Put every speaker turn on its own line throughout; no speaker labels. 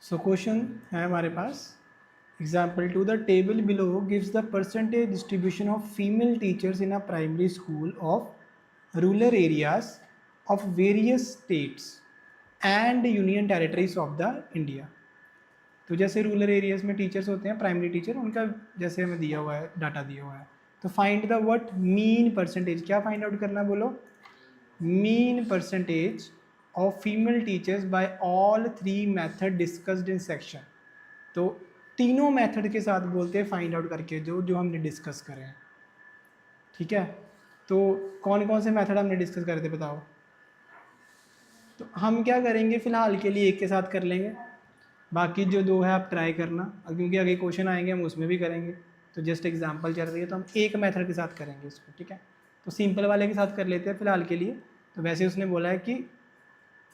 सो question है हमारे पास example two the table below gives the percentage distribution of female teachers in a primary school of rural areas of various states and union territories of the India. तो जैसे rural areas में teachers होते हैं primary teacher, उनका जैसे हमें दिया हुआ है, डाटा दिया हुआ है। तो find the what mean percentage, क्या फाइंड आउट करना है बोलो? Mean percentage of female teachers by all three method discussed in section. तो तीनों मेथड के साथ बोलते हैं फाइंड आउट करके, जो जो हमने डिस्कस करे हैं। ठीक है, तो कौन कौन से मेथड हमने डिस्कस करे थे बताओ? तो हम क्या करेंगे फिलहाल के लिए एक के साथ कर लेंगे, बाकी जो दो है आप ट्राई करना, क्योंकि आगे क्वेश्चन आएंगे हम उसमें भी करेंगे। तो जस्ट एग्जांपल चल रही है तो हम एक मेथड के साथ करेंगे इसको। ठीक है, तो सिंपल वाले के साथ कर लेते हैं फिलहाल के लिए। तो वैसे उसने बोला है कि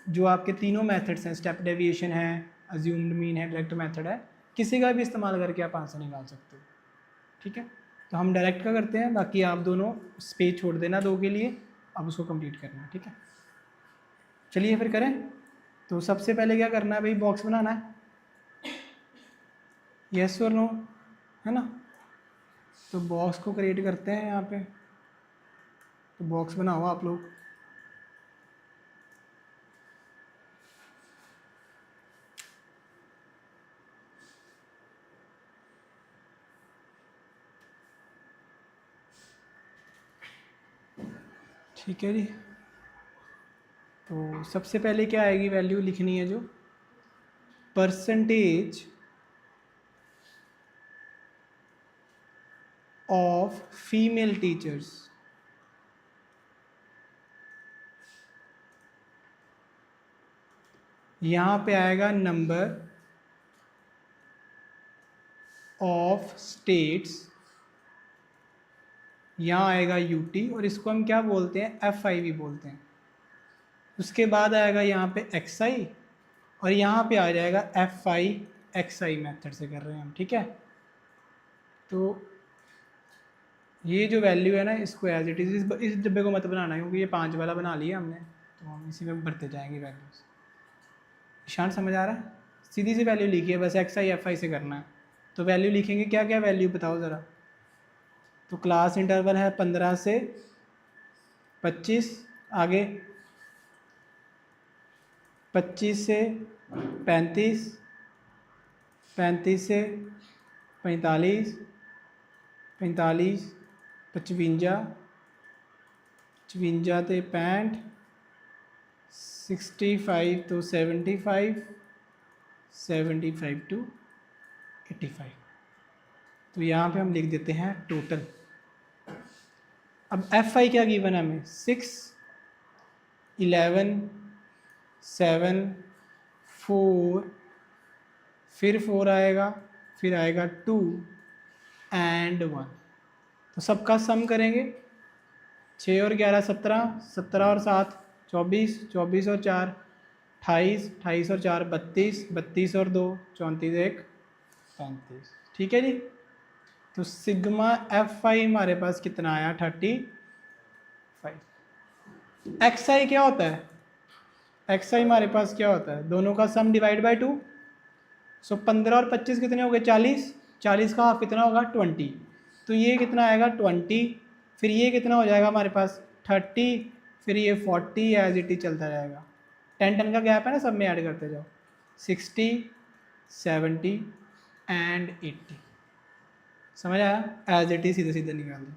जो आपके तीनों मेथड्स हैं, स्टेप डेविएशन है, अज्यूम्ड मीन है, डायरेक्ट मेथड है, किसी का भी इस्तेमाल करके आप आंसर निकाल सकते हो। ठीक है, तो हम डायरेक्ट का करते हैं, बाकी आप दोनों स्पेस छोड़ देना दो के लिए, अब उसको कंप्लीट करना है। ठीक है, चलिए फिर करें। तो सबसे पहले क्या करना है भाई, बॉक्स बनाना है। यस और नो, है ना? तो बॉक्स को क्रिएट करते हैं यहाँ पे। तो बॉक्स बनाओ आप लोग। ठीक है जी, तो सबसे पहले क्या आएगी, वैल्यू लिखनी है जो परसेंटेज ऑफ फीमेल टीचर्स। यहाँ पे आएगा नंबर ऑफ स्टेट्स, यहाँ आएगा यूटी, और इसको हम क्या बोलते हैं, FIV बोलते हैं। उसके बाद आएगा यहाँ पे XI, और यहाँ पे आ जाएगा FIXI मेथड से कर रहे हैं हम। ठीक है, तो ये जो वैल्यू है ना, इसको एज इट इज़ इस डब्बे को मत बनाना, क्योंकि ये 5 वाला बना लिया हमने, तो हम इसी में भरते जाएंगे वैल्यूज। निशान समझ आ रहा है? सीधी सी वैल्यू लिखी है, बस XI FI से करना है। तो वैल्यू लिखेंगे, क्या क्या वैल्यू बताओ ज़रा? तो क्लास इंटरवल है 15 से 25, आगे 25 से 35, 35 से 45, 45, 55, 55 ਤੇ 65, 65 to 75, 75 to 85। तो यहाँ पे हम लिख देते हैं टोटल। अब FI क्या गिवन है हमें, 6, 11, 7, 4, फिर 4 आएगा, फिर आएगा 2 एंड 1। तो सबका सम करेंगे, 6 और 11 17, 17 और 7 24, 24 और 4 28, 28 और 4 32, 32 और 2 34, 1 35। ठीक है जी, तो सिग्मा FI हमारे पास कितना आया, 35। XI क्या होता है, XI हमारे पास क्या होता है, दोनों का सम डिवाइड बाय 2। सो 15 और 25 कितने हो गए, 40, 40 का हाफ कितना होगा, 20। तो ये कितना आएगा, 20, फिर ये कितना हो जाएगा हमारे पास 30, फिर ये 40, एज इट इज चलता जाएगा। 10 का गैप है ना, सब में ऐड करते जाओ, 60, 70 एंड 80। समझ आया? एज इट इज सीधे सीधे निकाल दो।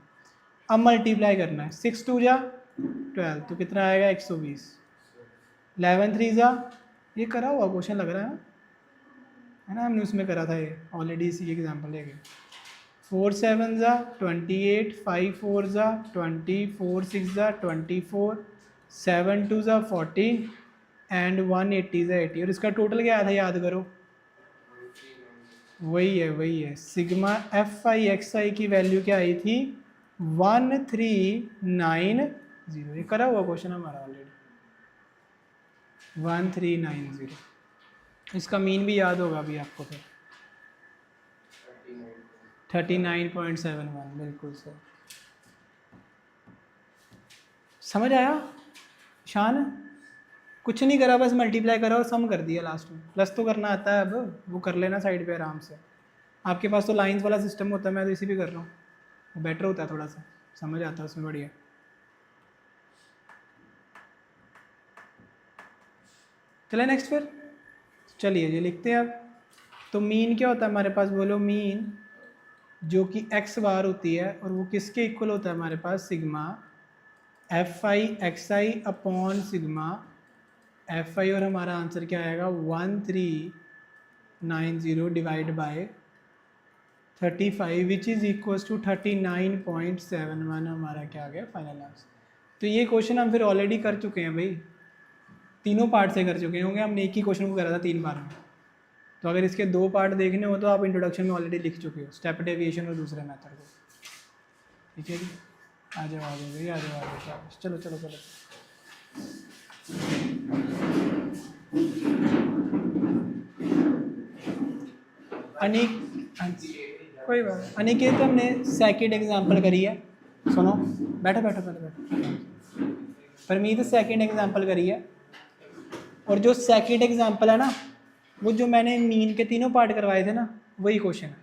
अब मल्टीप्लाई करना है, 6 2 जा 12, तो कितना आएगा 120, 11 3 जा, ये करा हुआ क्वेश्चन लग रहा है ना, हमने उसमें करा था ये ऑलरेडी, इसी एग्जाम्पल लेके। 4 7 जा 28, 5 4 जा 20, 4 6 जा 24, 7 2 जा 14 एंड 180 जा 80। और इसका टोटल क्या आया था, याद करो? वही है सिग्मा FI की वैल्यू क्या आई थी, 1390। ये करा हुआ क्वेश्चन हमारा ऑलरेडी, 1390। इसका मीन भी याद होगा अभी आपको, फिर 39.71, बिल्कुल सर। समझ आया शान? कुछ नहीं करा, बस मल्टीप्लाई करा और सम कर दिया लास्ट में। प्लस तो करना आता है, अब वो कर लेना साइड पे आराम से। आपके पास तो लाइंस वाला सिस्टम होता है, मैं तो इसी भी कर रहा हूँ, वो बेटर होता है, थोड़ा सा समझ आता है उसमें, बढ़िया। चले नेक्स्ट फिर, चलिए जी लिखते हैं अब। तो मीन क्या होता है हमारे पास, बोलो मीन, जो कि एक्स बार होती है, और वो किसके इक्वल होता है हमारे पास, sigma f i x i upon sigma f i, और हमारा आंसर क्या आएगा 1390 divide by 35 which is equal to 39.71 हमारा क्या आ गया फाइनल आंसर। तो ये क्वेश्चन हम फिर ऑलरेडी कर चुके हैं भाई, तीनों पार्ट से कर चुके होंगे, हमने एक ही क्वेश्चन को करा था 3 बार में। तो अगर इसके 2 पार्ट देखने हो तो आप इंट्रोडक्शन में ऑलरेडी लिख चुके हो, स्टेप डेविएशन और दूसरे मेथड को। ठीक है जी, आ जाओ भाई, आ जाओ। चलो चलो चलो। अनिक, कोई बात, अनिकेत हमने सेकंड एग्जांपल करी है, सुनो, बैठो बैठो बैठो बैठो। परमीत सेकंड एग्जांपल करी है, और जो सेकंड एग्जांपल है ना, वो जो मैंने मीन के तीनों पार्ट करवाए थे ना, वही क्वेश्चन है,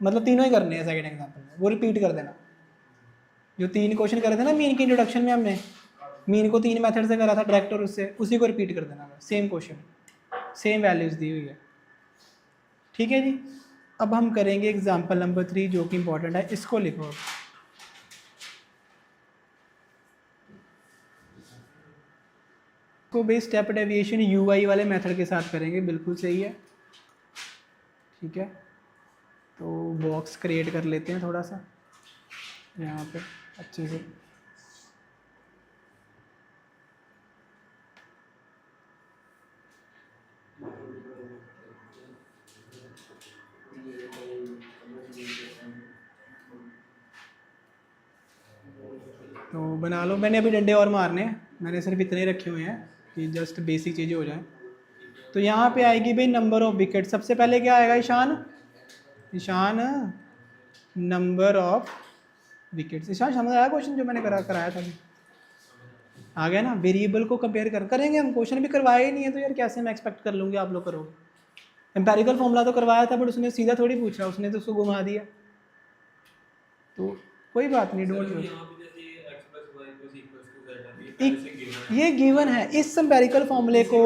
मतलब तीनों ही करने हैं सेकंड एग्जांपल में, वो रिपीट कर देना। जो 3 क्वेश्चन करे थे ना मीन के इंट्रोडक्शन में, हमने मीन को 3 मेथड से करा था, डायरेक्ट और उससे, उसी को रिपीट कर देना, सेम क्वेश्चन, सेम वैल्यूज़ दी हुई है। ठीक है जी, अब हम करेंगे एग्जाम्पल नंबर 3 जो कि इंपॉर्टेंट है, इसको लिखो। तो भाई स्टेप डेविएशन यूआई वाले मेथड के साथ करेंगे, बिल्कुल सही है। ठीक है, तो बॉक्स क्रिएट कर लेते हैं थोड़ा सा यहाँ पे अच्छे से। तो बना लो, मैंने अभी डंडे और मारने हैं, मैंने सिर्फ इतने रखे हुए हैं कि जस्ट बेसिक चीज़ें हो जाए। तो यहाँ पे आएगी भाई नंबर ऑफ विकेट, सबसे पहले क्या आएगा Ishan, Ishan number of wickets. Ishan समझ आया क्वेश्चन जो मैंने कराया था, आ गया ना। वेरिएबल को कंपेयर करेंगे हम, क्वेश्चन भी करवाया ही नहीं है तो यार कैसे मैं एक्सपेक्ट कर लूँगी आप लोग करोगे। एम्पेरिकल फॉर्मूला तो करवाया था, बट उसने सीधा थोड़ी पूछा, उसने तो उसको घुमा दिया। तो कोई बात नहीं, डोंट वरी, ये गिवन है। इस एम्पेरिकल फॉर्मूले को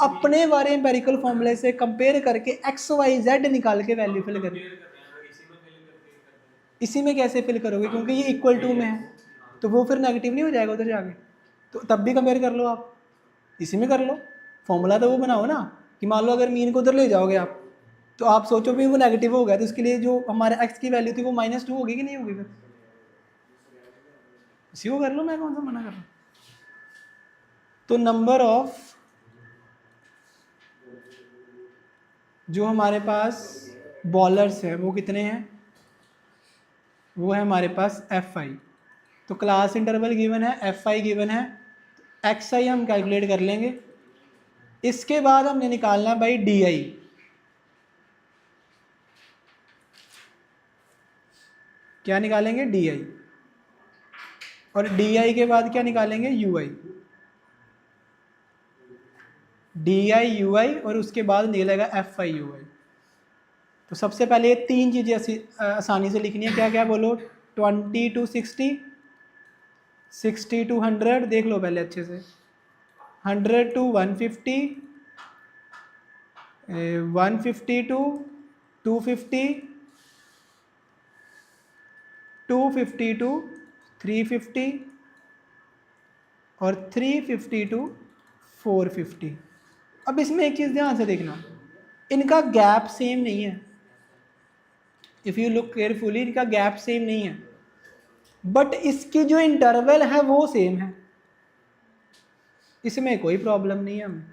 अपने वाले एम्पेरिकल फॉर्मूले से कंपेयर करके एक्स वाई जेड निकाल के वैल्यू फिल कर, इसी में कैसे फिल करोगे, क्योंकि ये इक्वल टू में है, तो वो फिर नेगेटिव नहीं हो जाएगा उधर जाके, तो तब भी कंपेयर कर लो आप, इसी में कर लो। फॉर्मूला तो वो बनाओ ना, कि मान लो अगर मीन को उधर ले जाओगे आप, तो आप सोचो भी वो नेगेटिव हो गया, तो इसके लिए जो हमारे एक्स की वैल्यू थी वो -2 होगी कि नहीं होगी, फिर इसी को कर लो, मैं कौन सा मना कर रहा हूँ। तो नंबर ऑफ जो हमारे पास बॉलर्स है वो कितने हैं, वो है हमारे पास एफ आई। तो क्लास इंटरवल गिवन है, एफ आई गिवन है, एक्स आई हम कैलकुलेट कर लेंगे। इसके बाद हमने निकालना है भाई डी आई, क्या निकालेंगे डी आई, और डी आई के बाद क्या निकालेंगे u i, d i u i, और उसके बाद निकलेगा एफ आई यू आई। तो सबसे पहले ये 3 चीज़ें आसानी से लिखनी है, क्या क्या बोलो, 20 to 60, 60 to 100, देख लो पहले अच्छे से, 100 to 150, 150 to 250, 250 to 350, और 350 to 450। अब इसमें एक चीज़ ध्यान से देखना, इनका गैप सेम नहीं है, इफ़ यू लुक केयरफुली इनका गैप सेम नहीं है, बट इसकी जो इंटरवल है वो सेम है, इसमें कोई प्रॉब्लम नहीं है हमें।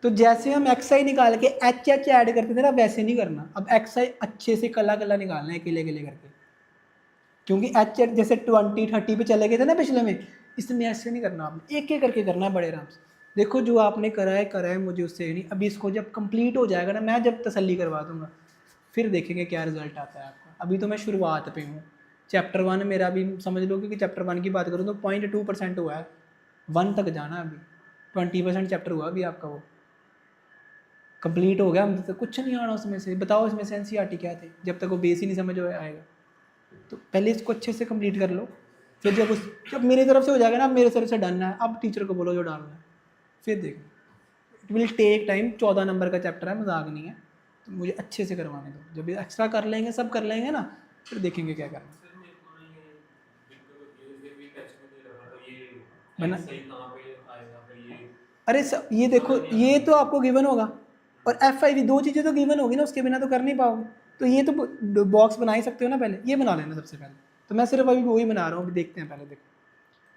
तो जैसे हम एक्स आई निकाल के एच एच ऐड करते थे ना, वैसे नहीं करना, अब एक्स आई अच्छे से कला कला निकालना है, अकेले अकेले करके, क्योंकि एच एच जैसे 20 30 पे चले गए थे ना पिछले में, इसमें ऐसे नहीं करना, आपने एक एक करके करना है बड़े आराम से। देखो जो आपने करा है मुझे उससे नहीं, अभी इसको जब कंप्लीट हो जाएगा ना, मैं जब तसल्ली करवा दूंगा, फिर देखेंगे क्या रिजल्ट आता है आपका। अभी तो मैं शुरुआत पे हूँ, चैप्टर 1 मेरा भी समझ लो, क्योंकि चैप्टर 1 की बात करूँ तो 0.2% हुआ है, 1 तक जाना अभी, 20% चैप्टर हुआ अभी आपका, वो कंप्लीट हो गया, हम तो कुछ नहीं आना उसमें से। बताओ इसमें से एनसीईआरटी क्या थे, जब तक वो बेस ही नहीं समझ आएगा। तो पहले इसको अच्छे से कंप्लीट कर लो, फिर जब मेरी तरफ से हो जाएगा ना, अब मेरे तरफ से डन है, अब टीचर को बोलो जो डालना है, फिर देखो। It will take time, 14 number का चैप्टर है, मजाक नहीं है, तो मुझे अच्छे से करवाने दो। जब एक्स्ट्रा कर लेंगे, सब कर लेंगे ना, फिर देखेंगे क्या करना बना। अरे ये देखो, ये तो आपको गिवन होगा, और FIV 2 चीज़ें तो गिवन होगी ना, उसके बिना तो कर नहीं पाओगे। तो ये तो बॉक्स बना ही सकते हो ना, पहले ये बना लेना सबसे पहले। तो मैं सिर्फ अभी वही बना रहा हूँ, अभी देखते हैं। पहले देखो,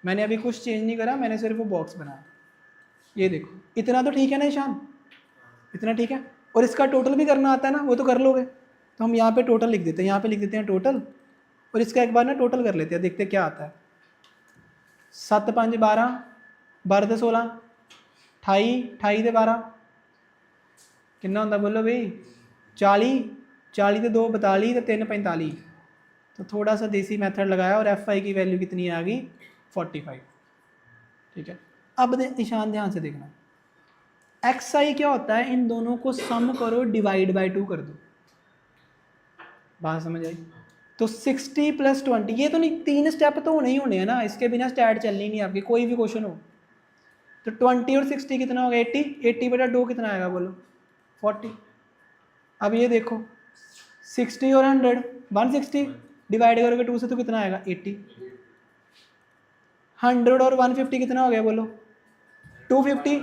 मैंने अभी कुछ चेंज नहीं करा, मैंने सिर्फ वो बॉक्स बनाया। ये देखो, इतना तो ठीक है ना ईशान, इतना ठीक है। और इसका टोटल भी करना आता है ना, वो तो कर लोगे। तो हम यहाँ पे टोटल लिख देते हैं, यहाँ पे लिख देते हैं टोटल, और इसका एक बार ना टोटल कर लेते हैं, देखते हैं क्या आता है। 7 5 12, 12 ते 16, 28, 28 ते 12 कितना होता बोलो भाई, 40, 40 ते 2 42, ते 3 45। तो थोड़ा सा देसी मेथड लगाया और FI की वैल्यू कितनी आ गई, 45। ठीक है, अब निशान ध्यान से देखना, XI क्या होता है, इन दोनों को सम करो, डिवाइड बाय 2 कर दो। बात समझ आई? तो 60 + 20, ये तो नहीं, 3 स्टेप तो होने ही होने हैं ना, इसके बिना स्टैट चलनी नहीं आपकी, कोई भी क्वेश्चन हो। तो 20 और 60 कितना होगा, 80, 80 बटा 2 कितना आएगा बोलो, 40। अब ये देखो, 60 और 100, 160, डिवाइड करोगे 2 से तो कितना आएगा, 80। 100 और 150 कितना हो गया बोलो, 250,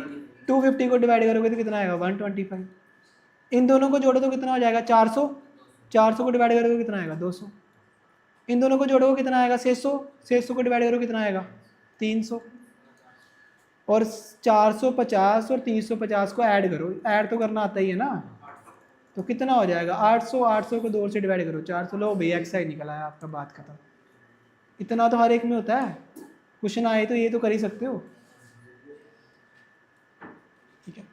250 को डिवाइड करोगे तो कितना आएगा, 125। इन दोनों को जोड़ो तो कितना हो जाएगा, 400, 400 को डिवाइड करोगे कितना आएगा, 200। इन दोनों को जोड़ो कितना आएगा, 600, 600 को डिवाइड करो कितना आएगा, 300। और 450 और 350 को ऐड करो, ऐड तो करना आता ही है ना, तो कितना हो जाएगा, 800, 800 को 2 से डिवाइड करो, 400। लो भैया XI निकला है आपका, बात खत्म। इतना तो हर एक में होता है, क्वेश्चन आए तो ये तो कर ही सकते हो। ठीक है,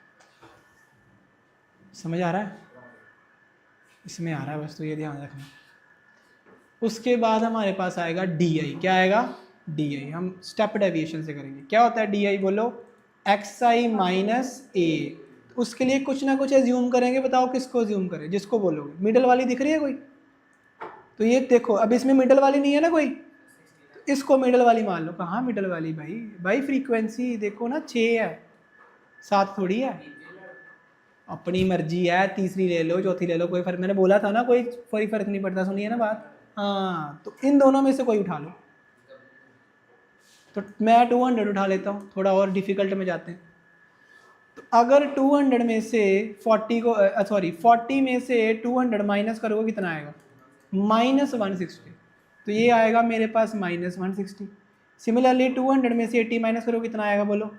समझ आ रहा है, इसमें आ रहा है बस, तो ये ध्यान रखना। उसके बाद हमारे पास आएगा DI, क्या आएगा, DI, हम स्टेप डेविएशन से करेंगे। क्या होता है DI बोलो, XI माइनस A। उसके लिए कुछ ना कुछ एज्यूम करेंगे, बताओ किसको एज्यूम करें, जिसको बोलोगे। मिडल वाली दिख रही है कोई, तो ये देखो, अब इसमें मिडल वाली नहीं है ना कोई, तो इसको मिडल वाली मान लो। कहाँ मिडल वाली भाई, भाई फ्रीक्वेंसी देखो ना, 6 है, 7 थोड़ी है। अपनी मर्जी है, तीसरी ले लो, चौथी ले लो, कोई फर्क, मैंने बोला था ना, कोई फर्क नहीं पड़ता, सुनिए ना बात। हाँ, तो इन दोनों में से कोई उठा लो। तो मैं 200 उठा लेता हूँ, थोड़ा और डिफिकल्ट में जाते हैं। तो अगर 200 में से 40 को, सॉरी 40 में से 200 माइनस करोगे कितना आएगा, -160। तो ये आएगा मेरे पास -160। सिमिलरली 200 में से 80 माइनस करोगे कितना आएगा बोलो,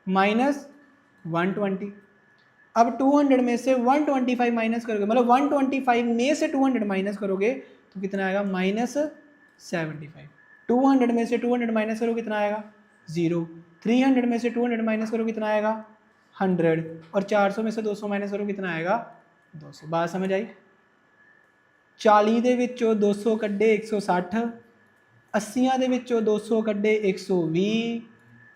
-120। अब 200 में से 125 माइनस करोगे, मतलब 125 में से 200 माइनस करोगे तो कितना आएगा, -75। 200 में से 200 माइनस करो कितना आएगा, 0। 300 में से 200 माइनस करो कितना आएगा, 100। और 400 में से 200 माइनस करो कितना आएगा, 200। बात समझ आई? 40 ਦੇ ਵਿੱਚੋਂ 200 ਕੱਢੇ 160, 80 ਦੇ ਵਿੱਚੋਂ 200 ਕੱਢੇ 120,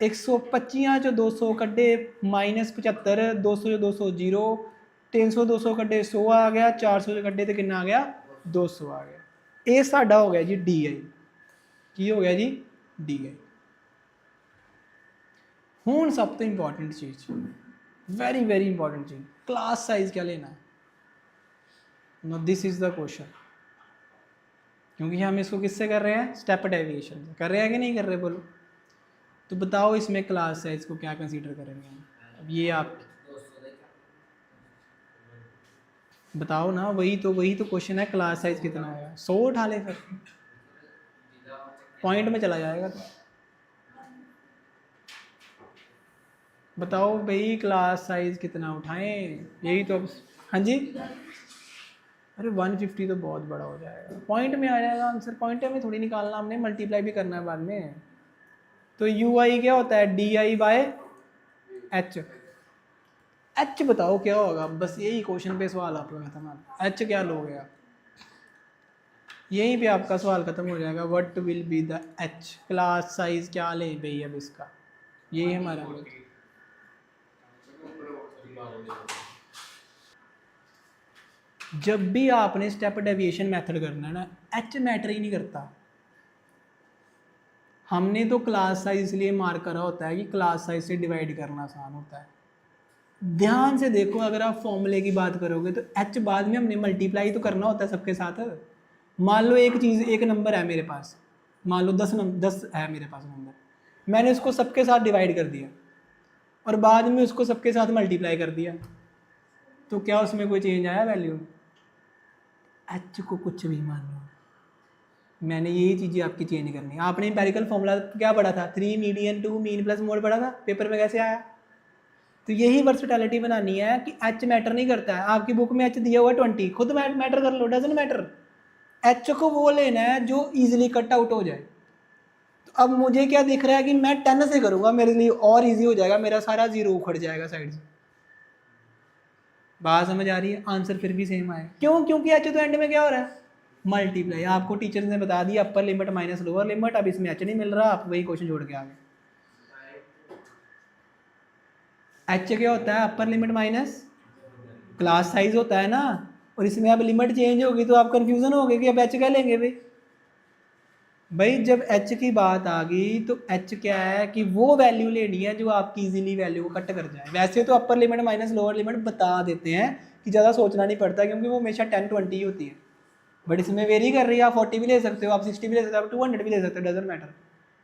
125 ਚੋਂ 200 ਕੱਢੇ -75, 200 ਚੋਂ 200 0, 300 200 ਕੱਢੇ 100 ਆ ਗਿਆ, 400 ਚੋਂ ਕੱਢੇ ਤੇ ਕਿੰਨਾ ਆ ਗਿਆ, 200 ਆ ਗਿਆ। ਇਹ ਸਾਡਾ ਹੋ ਗਿਆ ਜੀ DI। ਕੀ ਹੋ ਗਿਆ ਜੀ, DI। ਹੁਣ ਸਭ ਤੋਂ ਇੰਪॉर्टेंट चीज़, वेरी वेरी इंपॉर्टेंट चीज़, क्लास साइज क्या लेना है। No this is the question, क्योंकि हम इसको किससे कर रहे हैं, स्टेप डेविएशन से कर रहे हैं कि नहीं कर रहे बोलो। तो बताओ इसमें क्लास साइज को क्या कंसीडर करेंगे हम। अब ये आप बताओ ना, वही तो क्वेश्चन है, क्लास साइज कितना आएगा। 100 उठा ले, फिर पॉइंट में चला जाएगा। तो बताओ भाई क्लास साइज कितना उठाएं, यही तो। हाँ जी, अरे 150 तो बहुत बड़ा हो जाएगा, पॉइंट में आ जाएगा आंसर। पॉइंट में थोड़ी निकालना हमने, मल्टीप्लाई भी करना है बाद में। तो UI क्या होता है, DI/H। H बताओ क्या होगा, बस यही क्वेश्चन पे सवाल आपका खत्म। H क्या लोगे आप, यहीं पे आपका सवाल खत्म हो जाएगा। What will be the H, class size क्या ले भाई अब इसका। ये हमारा ग्रोथ। जब भी आपने स्टेप डेविएशन मेथड करना है ना, एच मैटर ही नहीं करता। हमने तो क्लास साइज इसलिए मार्क करा होता है कि क्लास साइज से डिवाइड करना आसान होता है। ध्यान से देखो, अगर आप फॉर्मूले की बात करोगे तो एच बाद में हमने मल्टीप्लाई तो करना होता है सबके साथ। मान लो एक चीज़, एक नंबर है मेरे पास, मान लो 10 है मेरे पास नंबर, मैंने उसको सबके साथ डिवाइड कर दिया और बाद में उसको सबके साथ मल्टीप्लाई कर दिया, तो क्या उसमें कोई चेंज आया वैल्यू? एच को कुछ भी मान लो, मैंने यही चीज़ें आपकी चेंज करनी है। आपने एम्पेरिकल फॉर्मूला क्या पढ़ा था? 3 मीडियन 2 मीन प्लस मोड पढ़ा था, पेपर में कैसे आया? तो यही वर्सटैलिटी बनानी है कि एच मैटर नहीं करता है। आपकी बुक में एच दिया हुआ 20, खुद मैटर कर लो, डजंट मैटर। एच को वो लेना है जो ईजिली कट आउट हो जाए। तो अब मुझे क्या दिख रहा है कि मैं 10 से करूँगा, मेरे लिए और ईजी हो जाएगा, मेरा सारा जीरो उखड़ जाएगा साइड से। बात समझ आ रही है? आंसर फिर भी सेम आए, क्यों? क्योंकि एच तो एंड में क्या हो रहा है? मल्टीप्लाई। आपको टीचर ने बता दिया upper limit minus lower limit, अब इसमें एच नहीं मिल रहा, आप वही क्वेश्चन जोड़ के आ गए। एच क्या होता है? Upper limit minus class size होता है ना, और इसमें अब लिमिट चेंज होगी तो आप कंफ्यूजन हो गए कि अब एच क्या लेंगे भाई। भाई जब एच की बात आ गई तो एच क्या है कि वो वैल्यू लेनी है जो आपकी इजीली वैल्यू को कट कर जाए। वैसे तो upper limit minus lower limit बता देते हैं कि ज़्यादा सोचना नहीं पड़ता, क्योंकि वो हमेशा 10-20 ही होती है, बट इसमें वेरी कर रही है। आप 40 भी ले सकते हो, आप 60 भी ले सकते हो, आप 200 भी ले सकते हो, डजंट मैटर,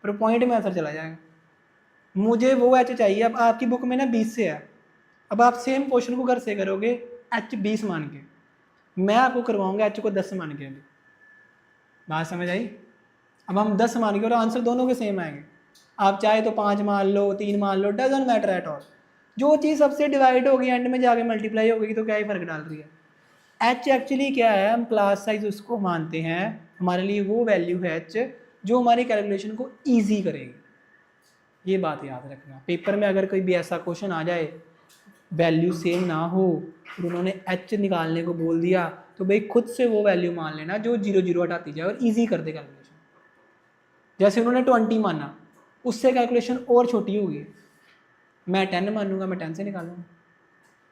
पर पॉइंट में आंसर चला जाएगा। मुझे वो एच चाहिए। अब आपकी बुक में ना 20 से है, अब आप सेम क्वेश्चन को घर से करोगे एच 20 मान के, मैं आपको करवाऊंगा एच को 10 मान के। अभी बात समझ आई? अब हम 10 मान के और आंसर दोनों के सेम आएंगे। आप चाहे तो 5 मान लो, 3 मान लो, डजंट मैटर एट ऑल। जो चीज़ सबसे डिवाइड होगी एंड में जाके मल्टीप्लाई होगी तो क्या ही फर्क डाल रही है। एच एक्चुअली क्या है? हम क्लास साइज उसको मानते हैं, हमारे लिए वो वैल्यू है एच जो हमारी कैलकुलेशन को ईजी करेगी। ये बात याद रखना। पेपर में अगर कोई भी ऐसा क्वेश्चन आ जाए, वैल्यू सेम ना हो और उन्होंने एच निकालने को बोल दिया, तो भाई खुद से वो वैल्यू मान लेना जो 0 हटाती जाए और ईजी कर दे कैलकुलेशन। जैसे उन्होंने 20 माना, उससे कैलकुलेशन और छोटी होगी। मैं 10 मानूंगा, मैं 10 से निकालूंगा,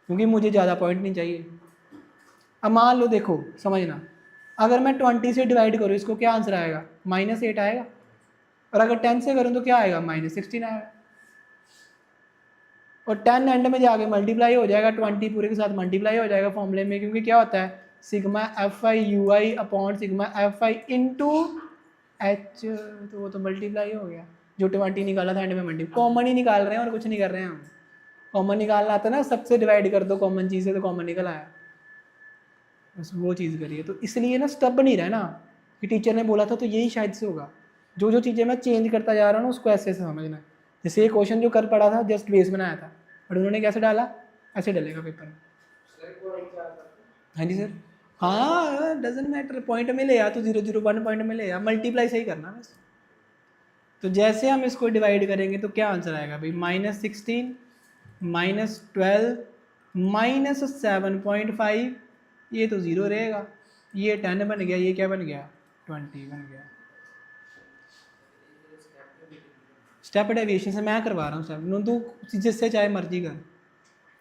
क्योंकि मुझे ज़्यादा पॉइंट नहीं चाहिए। अब मान लो, देखो समझना, अगर मैं 20 से डिवाइड करूँ इसको, क्या आंसर आएगा? -8 आएगा। और अगर 10 से करूँ तो क्या आएगा? -16 आएगा। और 10 एंड में जाके मल्टीप्लाई हो जाएगा, 20 पूरे के साथ मल्टीप्लाई हो जाएगा फॉर्मूले में, क्योंकि क्या होता है? Sigma f i u i upon sigma f i into h, तो वो तो मल्टीप्लाई हो गया। जो 20 निकाला था एंड में मल्टीप्लाई, कॉमन ही निकाल रहे हैं और कुछ नहीं कर रहे हैं हम। कॉमन निकालना आता ना, सबसे डिवाइड कर दो कॉमन चीज़ है तो कॉमन निकल आया, बस वो चीज़ करिए। तो इसलिए ना स्टब नहीं रहना कि टीचर ने बोला था तो यही शायद से होगा। जो जो चीज़ें मैं चेंज करता जा रहा हूँ उसको ऐसे ऐसे समझना। जैसे ये क्वेश्चन जो कर पड़ा था जस्ट बेस बनाया था, बट उन्होंने कैसे डाला? ऐसे डलेगा पेपर में। हाँ जी सर, हाँ डजेंट मैटर, पॉइंट में ले आ तो 001 पॉइंट में ले आ, मल्टीप्लाई सही करना बस। तो जैसे हम इसको डिवाइड करेंगे तो क्या आंसर आएगा भाई? -16 -12 -7.5, ये तो 0 रहेगा, ये 10 बन गया, ये क्या बन गया? 20 बन गया। स्टेप डेविएशन से मैं करवा रहा हूँ स्टेप, नू तू जिससे चाहे मर्जी कर,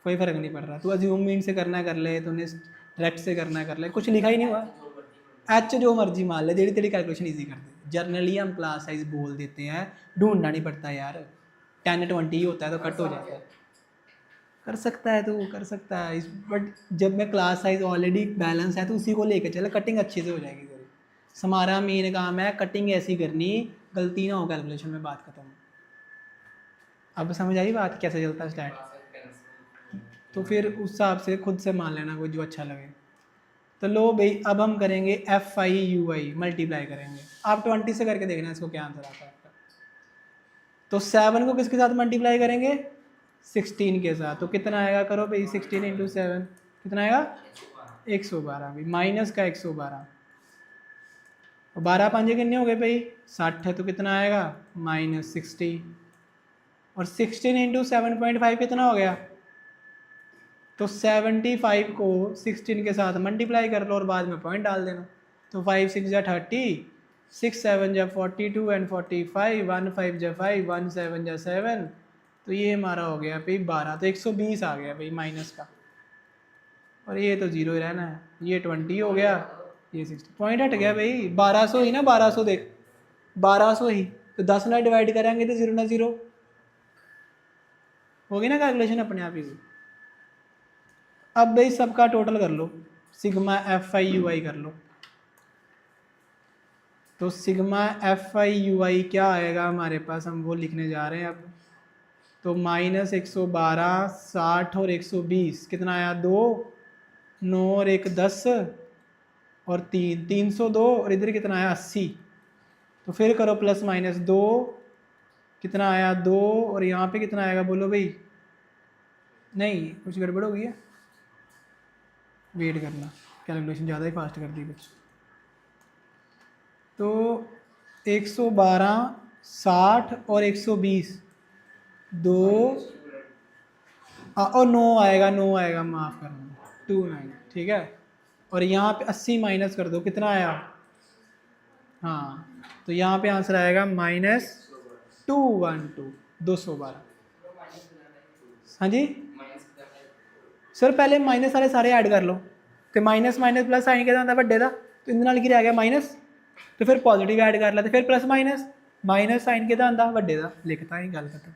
कोई फ़र्क नहीं पड़ रहा। तू अज्यूम मीन से करना है कर ले, तूने डायरेक्ट से करना है कर ले, कुछ लिखा ही नहीं हुआ। एच जो मर्जी मान ले, तेरी तेरी कैलकुलेशन ईजी कर दे। जर्नली हम क्लास साइज बोल देते हैं, ढूंढना नहीं पड़ता यार, 10-20 होता है तो कट हो जाता है। कर सकता है तो कर सकता है इस, बट जब मैं क्लास साइज ऑलरेडी बैलेंस है तो उसी को लेकर चले, कटिंग अच्छे से हो जाएगी तेरी। हमारा मेन काम है कटिंग ऐसी करनी, गलती ना हो कैलकुलेशन में, बात खत्म। अब समझ आई बात कैसे चलता है स्टार्ट? तो फिर उस हिसाब से खुद से मान लेना कोई जो अच्छा लगे। तो लो भाई, अब हम करेंगे F i u I multiply करेंगे। आप 20 से करके देखना इसको क्या आंसर आता है आपका। तो 7 को किसके साथ मल्टीप्लाई करेंगे? 16 के साथ। तो कितना आएगा? करो भाई, 16 × 7 कितना आएगा? 112 भाई, माइनस का 112, और 12 5 कितने हो गए भाई? 60 है, तो कितना आएगा? -60। और 16 × 7.5 कितना हो गया? तो 75 को 16 के साथ मल्टीप्लाई कर लो और बाद में पॉइंट डाल देना। तो 5 6 जा 30, 6 7 जा 42 एंड 45, 1 5 जा 5, 1 7 जा 7, तो ये हमारा हो गया भाई 12, तो 120 आ गया भाई माइनस का, और ये तो 0 ही रहना है, ये 20 हो गया, ये 60 पॉइंट हट गया भाई, 1200 ही ना, 1200 देख 1200 ही, तो 10 ना डिवाइड करेंगे तो 0 ना 0 होगी ना कैलकुलेशन अपने आप ही। अब भाई सबका टोटल कर लो, सिग्मा एफ आई यू आई कर लो, तो सिग्मा एफ आई यू आई क्या आएगा हमारे पास, हम वो लिखने जा रहे हैं अब। तो -112, 60 और 120 कितना आया, 2, 9 और 1 10 और 3, 302, और इधर कितना आया 80। तो फिर करो प्लस माइनस 2, कितना आया 2, और यहाँ पे कितना आएगा बोलो भाई, नहीं कुछ गड़बड़ हो गई है, वेट करना, कैलकुलेशन ज़्यादा ही फास्ट कर दी कुछ। तो 112, 60 और 120, 2 और 9 आएगा, 9 आएगा, माफ़ करना 29, ठीक है। और यहाँ पे 80 माइनस कर दो, कितना आया, हाँ तो यहाँ पे आंसर आएगा -212, 212। हाँ जी सर, पहले माइनस वाले सारे ऐड कर लो, तो माइनस माइनस प्लस साइन कितना था ਵੱਡੇ ਦਾ, तो इन नाल की रह गया माइनस, तो फिर पॉजिटिव ऐड कर लेते, फिर प्लस माइनस, माइनस साइन कितना आंदा ਵੱਡੇ ਦਾ, लिखता ही गल खत्म।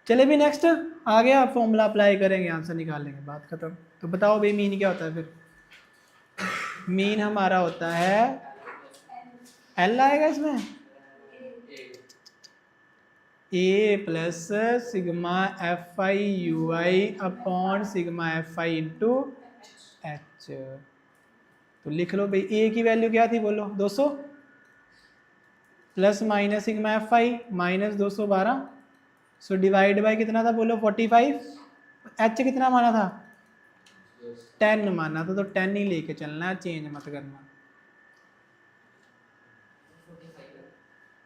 चले भी नेक्स्ट आ गया, फॉर्मूला अप्लाई करेंगे, आंसर निकाल लेंगे, बात खत्म। तो बताओ भाई मीन क्या होता है फिर, मीन हमारा होता है एल आएगा इसमें, a plus sigma f i u i upon sigma f i into h. तो लिख लो भाई ए की वैल्यू क्या थी बोलो, 200 plus minus sigma f I minus 212, so divide by कितना था बोलो 45, एच कितना माना था 10 माना था, तो 10 ही लेके चलना है, चेंज मत करना।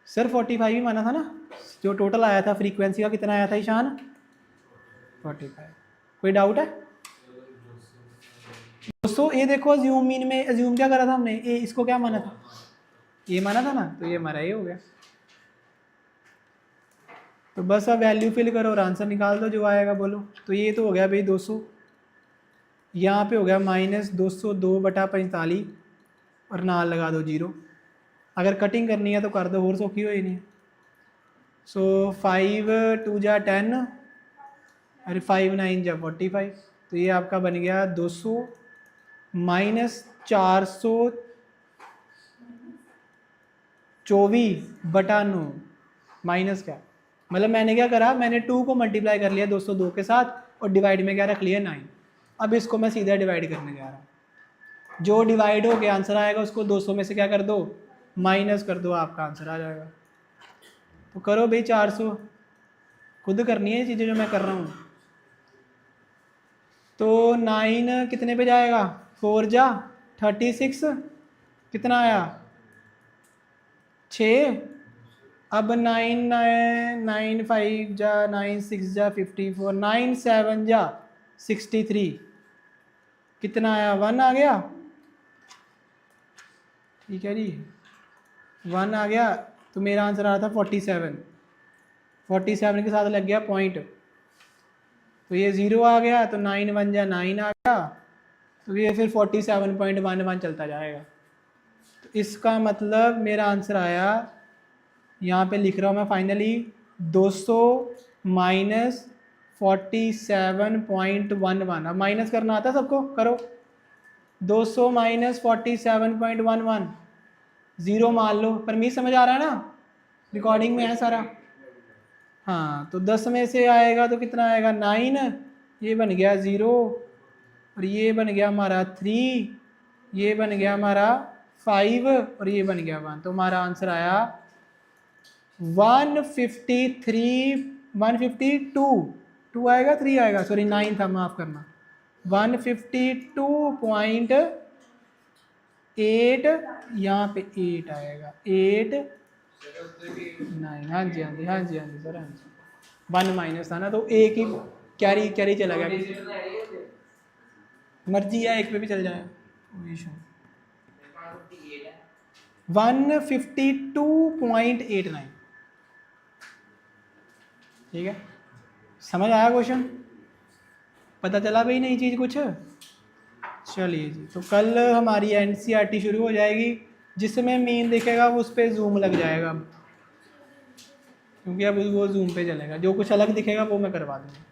सर 45 ही माना था ना, जो टोटल आया था फ्रीक्वेंसी का कितना आया था ईशान, 45। कोई डाउट है, 200, ये देखो अज्यूम मीन में अज्यूम क्या करा था हमने, ये इसको क्या माना था, ये माना था ना, तो ये हमारा ये हो गया। तो बस अब वैल्यू फिल करो और आंसर निकाल दो जो आएगा बोलो। तो ये तो हो गया भाई 200, यहाँ पे हो गया -202/45 और नाल लगा दो 0, अगर कटिंग करनी है तो कर दो, और सौखी हो ही नहीं। सो 5 2 जा 10 और 5 9 जा 45, तो ये आपका बन गया 200 माइनस 424/9 माइनस क्या, मतलब मैंने क्या करा, मैंने 2 को मल्टीप्लाई कर लिया 202 के साथ और डिवाइड में क्या रख लिया 9। अब इसको मैं सीधा डिवाइड करने जा रहा हूँ, जो डिवाइड हो गया आंसर आएगा उसको 200 में से क्या कर दो, माइनस कर दो, आपका आंसर आ जाएगा। तो करो भाई 400, खुद करनी है ये चीज़ें जो मैं कर रहा हूँ। तो 9 कितने पे जाएगा, 4 जा 36, कितना आया 6, अब 9 9 5 जा 9 6 जा 54, 9 7 जा 63, कितना आया 1 आ गया, ठीक है जी 1 आ गया। तो मेरा आंसर आ रहा था 47 के साथ लग गया पॉइंट, तो ये 0 आ गया, तो 9 1 जा 9 आ गया, तो ये फिर 47.11 चलता जाएगा। तो इसका मतलब मेरा आंसर आया, यहाँ पे लिख रहा हूँ मैं फाइनली 200 माइनस 47.11। अब माइनस करना आता है सबको, करो 200 माइनस 47.11, 0 मान लो, पर मी समझ आ रहा है ना, रिकॉर्डिंग में है सारा। हाँ तो 10 में से आएगा तो कितना आएगा 9, ये बन गया 0, और ये बन गया हमारा 3, ये बन गया हमारा 5, और ये बन गया 1। तो हमारा आंसर आया 153, 152, 2 आएगा 3 आएगा, सॉरी 9 था, माफ़ करना, 152.8, यहाँ पे 8 आएगा, 8 9, हाँ जी हाँ जी हाँ जी हाँ जी सर, हाँ जी 1 माइनस था ना, तो एक ही कैरी कैरी चला गया, मर्जी है एक पे भी चल जाए, 152.89। ठीक है, समझ आया क्वेश्चन? पता चला भाई नई चीज़ कुछ? चलिए जी, तो कल हमारी एनसीईआरटी शुरू हो जाएगी, जिसमें मीन दिखेगा वो उस पर जूम लग जाएगा, क्योंकि अब वो जूम पे चलेगा, जो कुछ अलग दिखेगा वो मैं करवा दूँगा।